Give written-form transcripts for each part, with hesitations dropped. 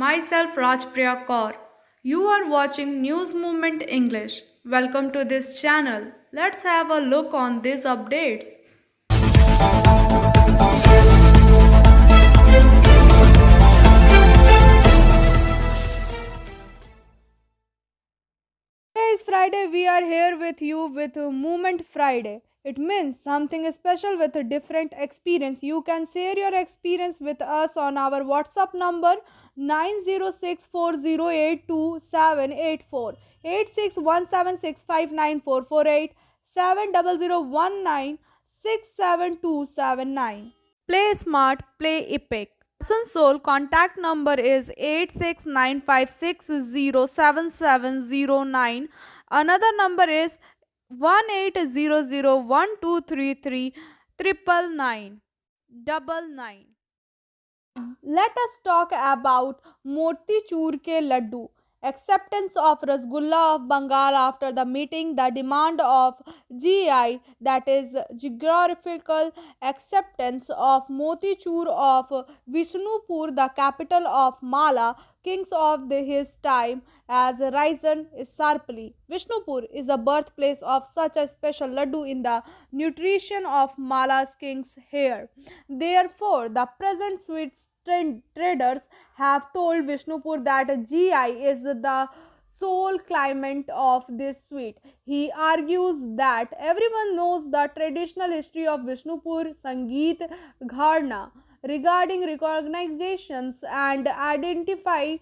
Myself Rajpriya Kaur. You are watching News Movement English. Welcome to this channel. Let's have a look on these updates. Today is Friday. We are here with you with Moment Friday. It means something special with a different experience. You can share your experience with us on our WhatsApp number 9064082784 8617659448 70019672779. Play smart, play epic. Asansol contact number is 8695607709. Another number is 18001233 Let us talk about Motichoor ke Laddu. Acceptance of Rasgulla of Bengal after the meeting, the demand of GI, that is geographical acceptance of Motichoor of Vishnupur, the capital of Mala, kings of his time, has risen sharply. Vishnupur is the birthplace of such a special laddu in the nutrition of Mala's kings here. Therefore, the present sweets traders have told Vishnupur that GI is the sole claimant of this sweet. He argues that everyone knows the traditional history of Vishnupur Sangeet Gharna regarding recognitions and identifying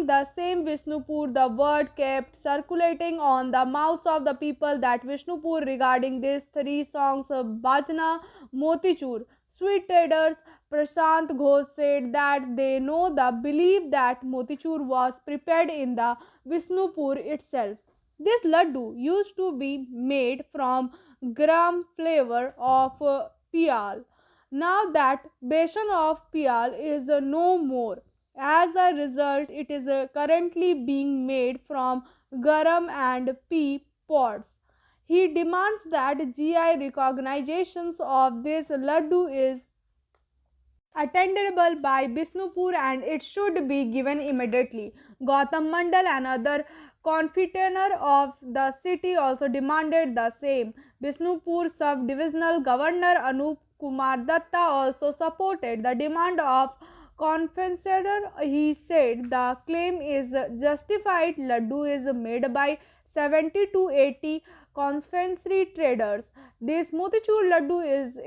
the same Vishnupur. The word kept circulating on the mouths of the people that Vishnupur regarding these three songs Bhajna Motichur. Sweet traders Prashant Ghosh said that they know the belief that Motichur was prepared in the Vishnupur itself. This laddu used to be made from gram flavor of pial. Now that besan of pial is no more. As a result, it is currently being made from garam and pea pods. He demands that GI recognitions of this laddu is attainable by Bishnupur and it should be given immediately. Gautam Mandal, another confitener of the city, also demanded the same. Bishnupur sub-divisional governor Anup Kumar Datta also supported the demand of confitener. He said the claim is justified. Laddu is made by 70 to 80 confectionery traders. This Motichur laddu is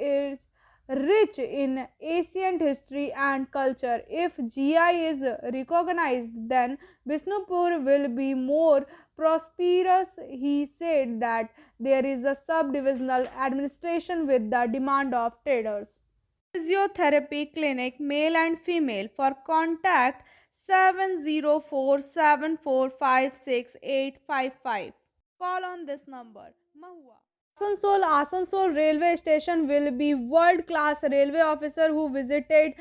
rich in ancient history and culture. If GI is recognized, then Bishnupur will be more prosperous. He said that there is a sub-divisional administration with the demand of traders. Physiotherapy clinic, male and female. For contact 70474568855. Call on this number. Mahua. Asansol railway station will be world class. Railway officer who visited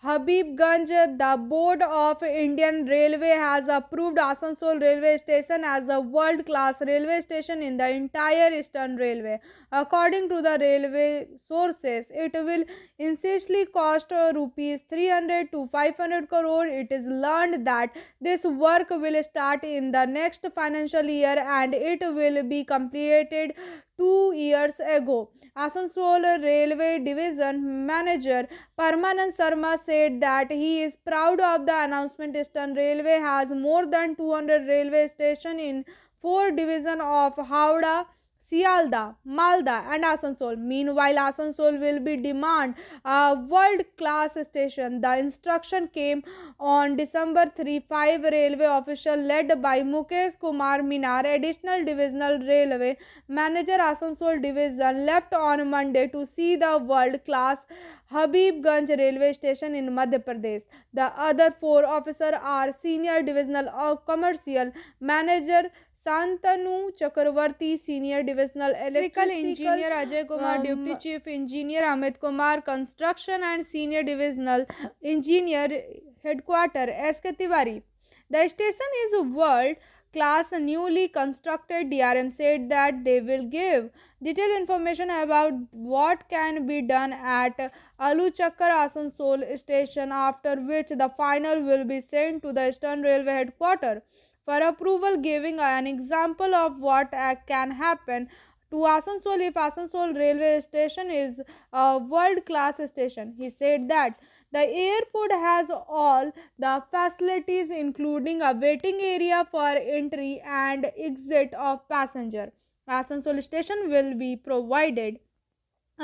Habibganj. The board of Indian Railway has approved Asansol railway station as a world class railway station in the entire Eastern Railway. According to the railway sources, it will essentially cost rupees 300 to 500 crore. It is learned that this work will start in the next financial year and it will be completed 2 years ago. Asansol Railway Division Manager Parmanand Sharma said that he is proud of the announcement. Eastern Railway has more than 200 railway stations in 4 divisions of Howrah, Sialda, Malda and Asansol. Meanwhile, Asansol will be demand a world-class station. The instruction came on December 3. 5 railway officials led by Mukesh Kumar Minar, additional divisional railway manager Asansol division, left on Monday to see the world-class Habibganj railway station in Madhya Pradesh. The other 4 officers are senior divisional commercial manager Santanu Chakravarti, Senior Divisional Electrical Engineer Ajay Kumar, Deputy Chief Engineer Amit Kumar, Construction and Senior Divisional Engineer Headquarter SK Tiwari. The station is world class newly constructed DRM said that they will give detailed information about what can be done at Aluchakkar Asansol station, after which the final will be sent to the Eastern Railway headquarters for approval, giving an example of what can happen to Asansol if Asansol railway station is a world class station. He said that the airport has all the facilities, including a waiting area for entry and exit of passenger. Asansol station will be provided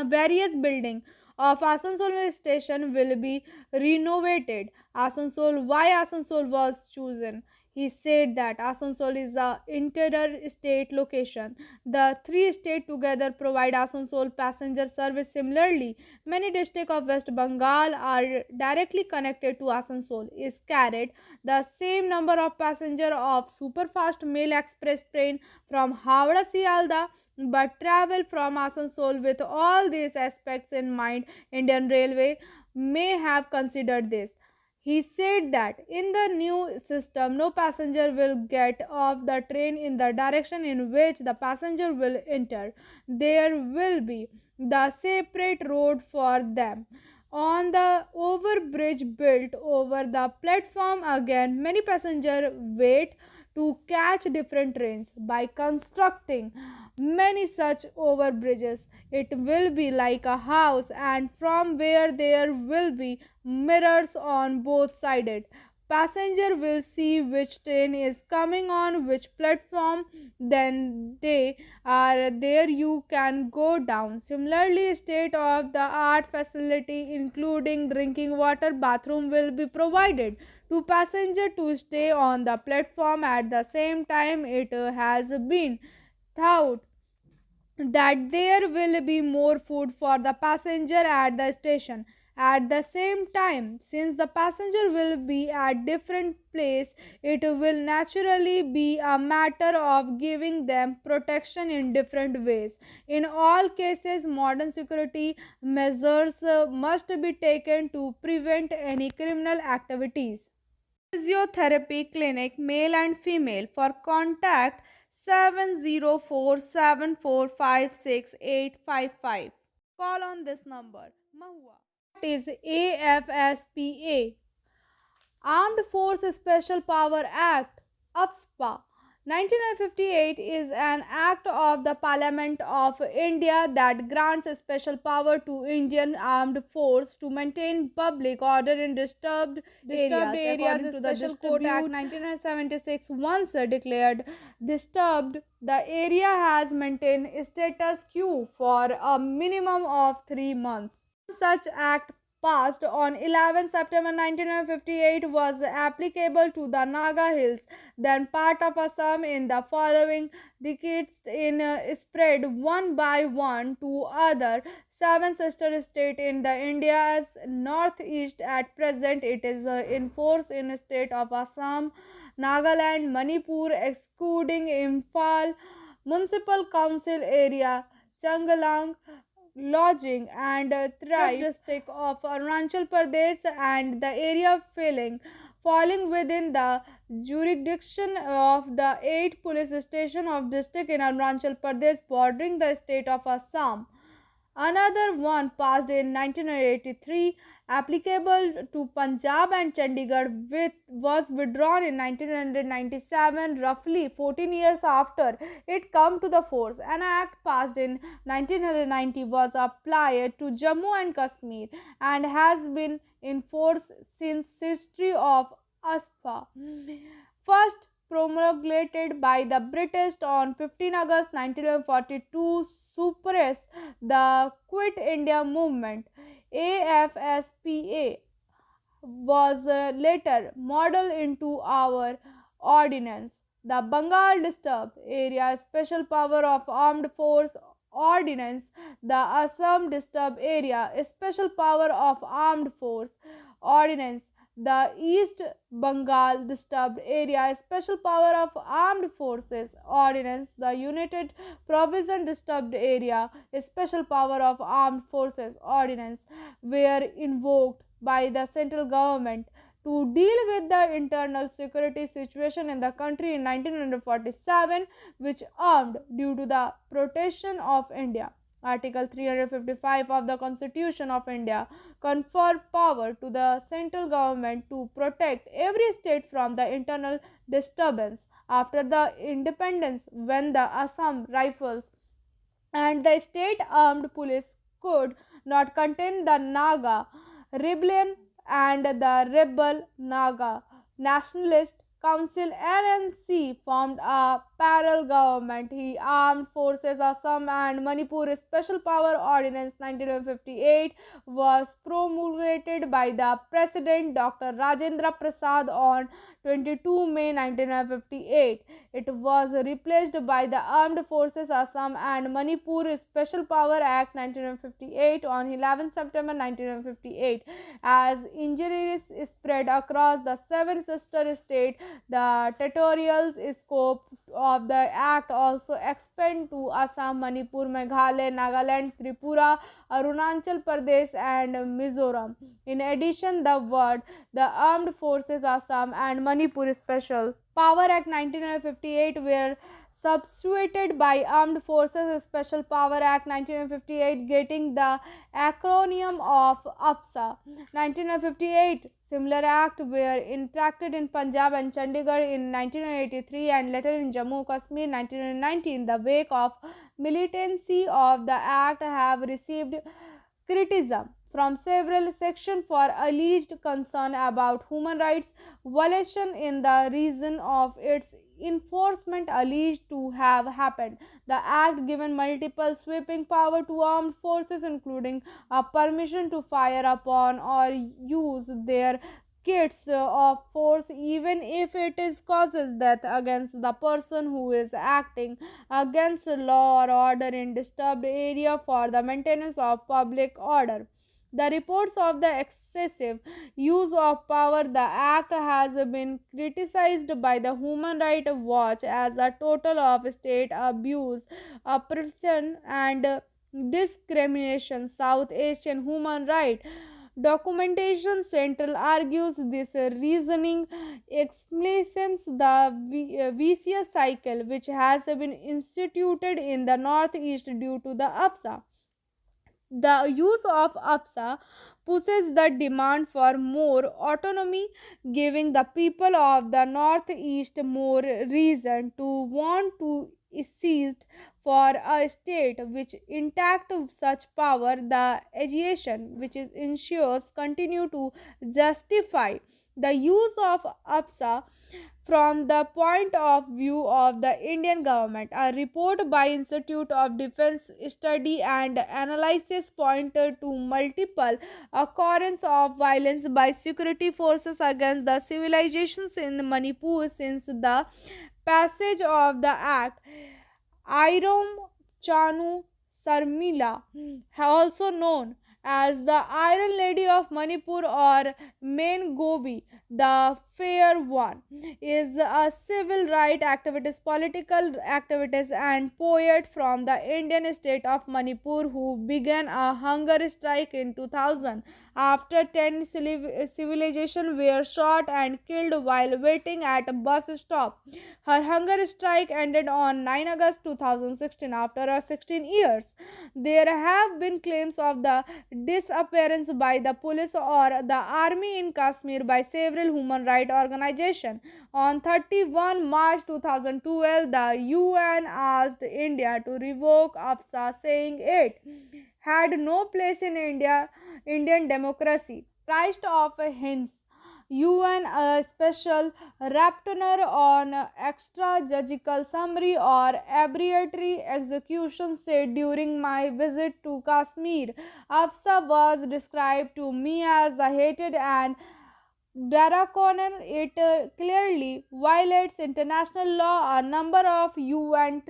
various building of Asansol station will be renovated. Asansol, why Asansol was chosen? He said that Asansol is a inter-state location. The three states together provide Asansol passenger service. Similarly, many districts of West Bengal are directly connected to Asansol. Is carried the same number of passenger of superfast mail express train from Howrah Sialda, but travel from Asansol. With all these aspects in mind, Indian Railway may have considered this. He said that in the new system, no passenger will get off the train in the direction in which the passenger will enter. There will be the separate road for them. On the overbridge built over the platform, again, many passengers wait to catch different trains. By constructing many such overbridges, it will be like a house, and from where there will be mirrors on both sides. Passenger will see which train is coming on which platform, then they are there you can go down. Similarly, state of the art facility including drinking water, bathroom will be provided to passenger to stay on the platform. At the same time, it has been thought that there will be more food for the passenger at the station. At the same time, since the passenger will be at different place, it will naturally be a matter of giving them protection in different ways. In all cases, modern security measures must be taken to prevent any criminal activities. Physiotherapy clinic, male and female. For contact 70474568555. Call on this number. Mahua. What is AFSPA? Armed Force Special Power Act, AFSPA. 1958 is an act of the Parliament of India that grants special power to Indian Armed Force to maintain public order in disturbed areas. To the Special Court Act 1976, once declared disturbed, the area has maintained status quo for a minimum of 3 months. Such act passed on 11 September 1958 was applicable to the Naga Hills, then part of Assam. In the following decades, in spread one by one to other seven sister states in the India's northeast. At present, it is in force in state of Assam, Nagaland, Manipur, excluding Imphal, Municipal Council area, Changalang, lodging and thrive district of Arunachal Pradesh, and the area falling within the jurisdiction of the 8 police stations of district in Arunachal Pradesh bordering the state of Assam. Another one passed in 1983 applicable to Punjab and Chandigarh was withdrawn in 1997, roughly 14 years after it came to the force. An act passed in 1990 was applied to Jammu and Kashmir and has been in force since history of ASPA. First promulgated by the British on 15 August 1942, suppress the Quit India movement. AFSPA was later modeled into our ordinance. The Bengal Disturbed Area Special Power of Armed Force Ordinance, the Assam Disturbed Area Special Power of Armed Force Ordinance, the East Bengal Disturbed Area Special Power of Armed Forces Ordinance, the United Provision Disturbed Area Special Power of Armed Forces Ordinance were invoked by the central government to deal with the internal security situation in the country in 1947, which armed due to the protection of India. Article 355 of the Constitution of India confer power to the central government to protect every state from the internal disturbance. After the independence, when the Assam Rifles and the state armed police could not contain the Naga rebellion, and the rebel Naga Nationalist Council NNC formed a parallel government. He armed forces Assam and Manipur. Special Power Ordinance 1958 was promulgated by the President Dr. Rajendra Prasad on 22 May 1958. It was replaced by the Armed Forces Assam and Manipur Special Power Act 1958 on 11 September 1958. As injuries spread across the seven sister states, the territorial scope of the act also expanded to Assam, Manipur, Meghalaya, Nagaland, Tripura, Arunachal Pradesh and Mizoram. In addition, the Armed Forces Assam and Manipur Special Power Act 1958 were substituted by Armed Forces Special Power Act 1958, getting the acronym of AFSPA. 1958 similar act were enacted in Punjab and Chandigarh in 1983 and later in Jammu Kashmir 1990. In the wake of militancy of the act have received criticism from several sections for alleged concern about human rights violation in the region of its enforcement alleged to have happened. The act given multiple sweeping power to armed forces, including a permission to fire upon or use their kits of force even if it is causes death against the person who is acting against law or order in disturbed area for the maintenance of public order. The reports of the excessive use of power, the act has been criticized by the Human Rights Watch as a total of state abuse, oppression, and discrimination. South Asian Human Rights Documentation Central argues this reasoning explains the vicious cycle which has been instituted in the Northeast due to the AFSA. The use of AFSA pushes the demand for more autonomy, giving the people of the Northeast more reason to want to seize for a state which intact such power the agitation which is ensures continue to justify the use of AFSA from the point of view of the Indian government. A report by Institute of Defense Study and Analysis pointed to multiple occurrences of violence by security forces against the civilizations in Manipur since the passage of the act. Irom Chanu Sarmila, also known as the Iron Lady of Manipur or Main Gobi, the Fair One, is a civil rights activist, political activist, and poet from the Indian state of Manipur who began a hunger strike in 2000 after 10 civilizations were shot and killed while waiting at a bus stop. Her hunger strike ended on 9 August 2016 after 16 years. There have been claims of the disappearance by the police or the army in Kashmir by several human rights organizations. On 31 March 2012, the UN asked India to revoke AFSA, saying it had no place in Indian democracy. Christ of Hinds UN Special Rapporteur on Extrajudicial Summary or Arbitrary Execution said during my visit to Kashmir, AFSA was described to me as a hated and draconian. It clearly violates international law. A number of UN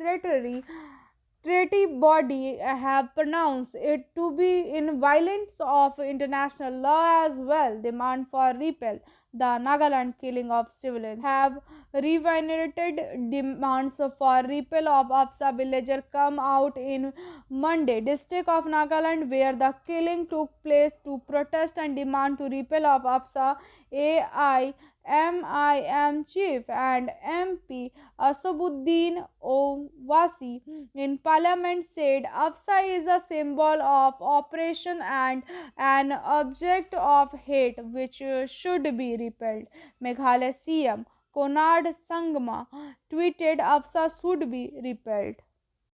treaty body have pronounced it to be in violence of international law as well. Demand for repeal. the Nagaland killing of civilians, have reiterated demands for repeal of AFSA villager come out in Monday, district of Nagaland, where the killing took place to protest and demand to repeal of AFSA. AIMIM chief and MP Asabuddin Owasi in parliament said AFSA is a symbol of oppression and an object of hate which should be repelled. Meghalaya CM Konark Sangma tweeted AFSA should be repelled.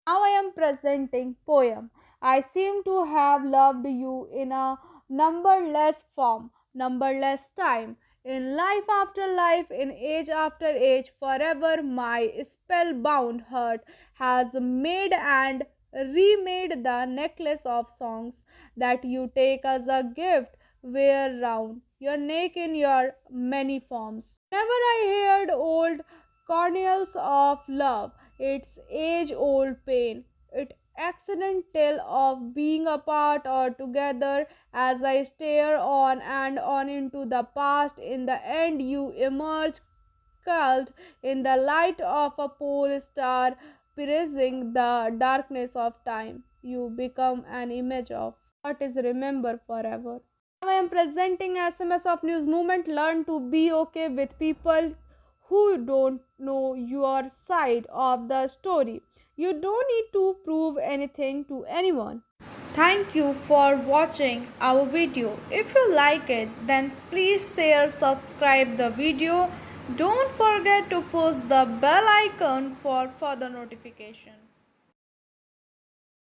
Now I am presenting poem. I seem to have loved you in a numberless form, numberless time, in life after life, in age after age, forever my spellbound heart has made and remade the necklace of songs that you take as a gift, wear round your neck in your many forms. Whenever I heard old cornels of love, its age old pain, its accidental of being apart or together, as I stare on and on into the past, in the end you emerge called in the light of a pole star piercing the darkness of time. You become an image of what is remembered forever. Now I am presenting SMS of News Movement. Learn to be okay with people who don't know your side of the story. You don't need to prove anything to anyone. Thank you for watching our video. If you like it, then please share, subscribe the video. Don't forget to push the bell icon for further notification.